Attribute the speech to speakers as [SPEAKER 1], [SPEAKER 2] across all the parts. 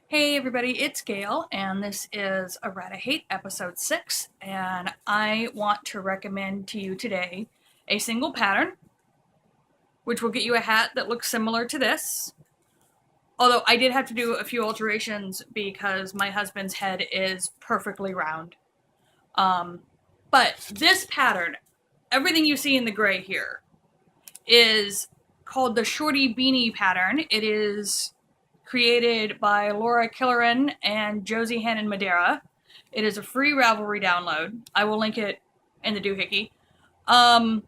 [SPEAKER 1] Hey everybody, it's Gail, and this is Errata-Hate episode 6, and I want to recommend to you today a single pattern, which will get you a hat that looks similar to this. Although I did have to do a few alterations because my husband's head is perfectly round. But this pattern, everything you see in the gray here, is called the Shortie Beanie pattern. It is created by Killoran and Josi, Hannon, Madera. It is a free Ravelry download. I will link it in the doohickey. And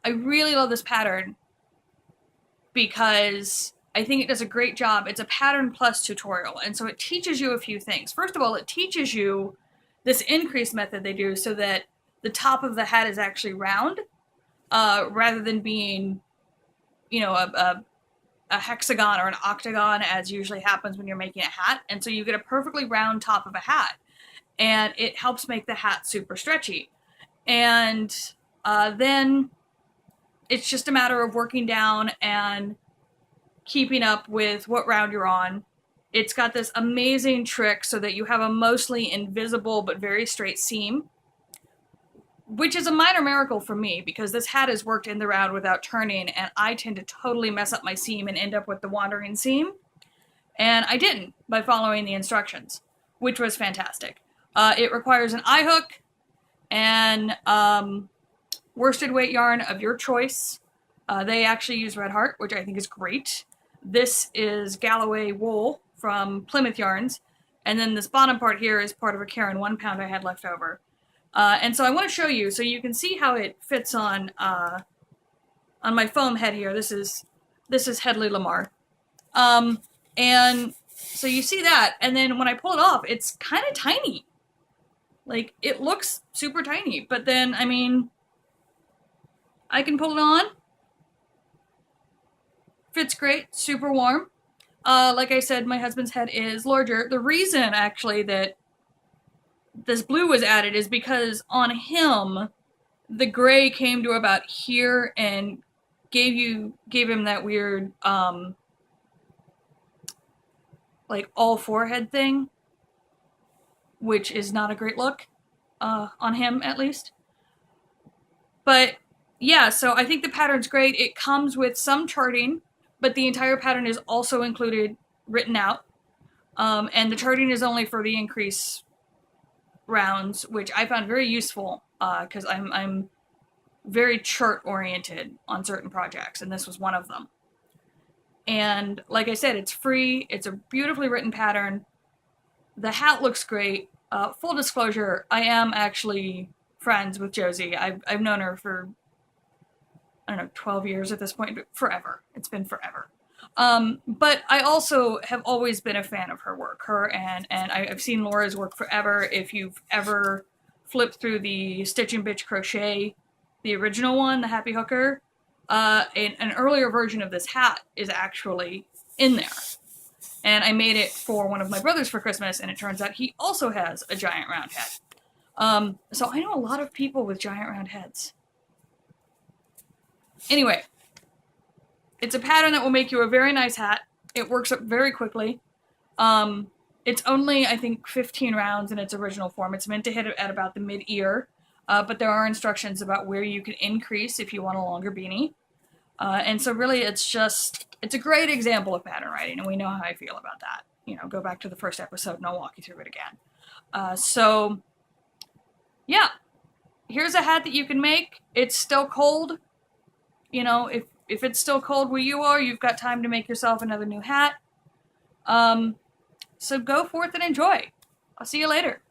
[SPEAKER 1] I really love this pattern because I think it does a great job. It's a pattern plus tutorial, and so it teaches you a few things. First of all, it teaches you this increase method they do so that the top of the hat is actually round, rather than being, a hexagon or an octagon, as usually happens when you're making a hat. And so you get a perfectly round top of a hat, and it helps make the hat super stretchy. And then it's just a matter of working down and keeping up with what round you're on. It's got this amazing trick so that you have a mostly invisible but very straight seam, which is a minor miracle for me because this hat is worked in the round without turning, and I tend to totally mess up my seam and end up with the wandering seam. And I didn't by following the instructions, which was fantastic. It requires an eye hook and worsted weight yarn of your choice. They actually use Red Heart, which I think is great. This is Galloway wool from Plymouth Yarns, and then this bottom part here is part of a Karen 1 pound I had left over. And so I want to show you so you can see how it fits on my foam head here. This is Hedley Lamar. And so you see that, and then when I pull it off, it's kind of tiny. Like, it looks super tiny, but then, I mean, I can pull it on. Fits great, super warm. Like I said, my husband's head is larger. The reason, actually, that this blue was added is because on him, the gray came to about here and gave him that weird, like, all forehead thing, which is not a great look, on him, at least. But, yeah, so I think the pattern's great. It comes with some charting, but the entire pattern is also included, written out. And the charting is only for the increase rounds, which I found very useful, because I'm very chart oriented on certain projects, and this was one of them. And like I said, it's free. It's a beautifully written pattern. The hat looks great. Full disclosure, I am actually friends with Josi. I've known her for, I don't know, 12 years at this point, but forever. It's been forever. But I also have always been a fan of her work. And I've seen Laura's work forever. If you've ever flipped through the Stitch and Bitch Crochet, the original one, the Happy Hooker, an earlier version of this hat is actually in there. And I made it for one of my brothers for Christmas, and it turns out he also has a giant round head. So I know a lot of people with giant round heads. Anyway, it's a pattern that will make you a very nice hat. It works up very quickly. It's only, I think, 15 rounds in its original form. It's meant to hit at about the mid-ear, but there are instructions about where you can increase if you want a longer beanie. And so really it's a great example of pattern writing, and we know how I feel about that. Go back to the first episode and I'll walk you through it again. So, yeah, here's a hat that you can make. It's still cold. If it's still cold where you are, you've got time to make yourself another new hat. So go forth and enjoy. I'll see you later.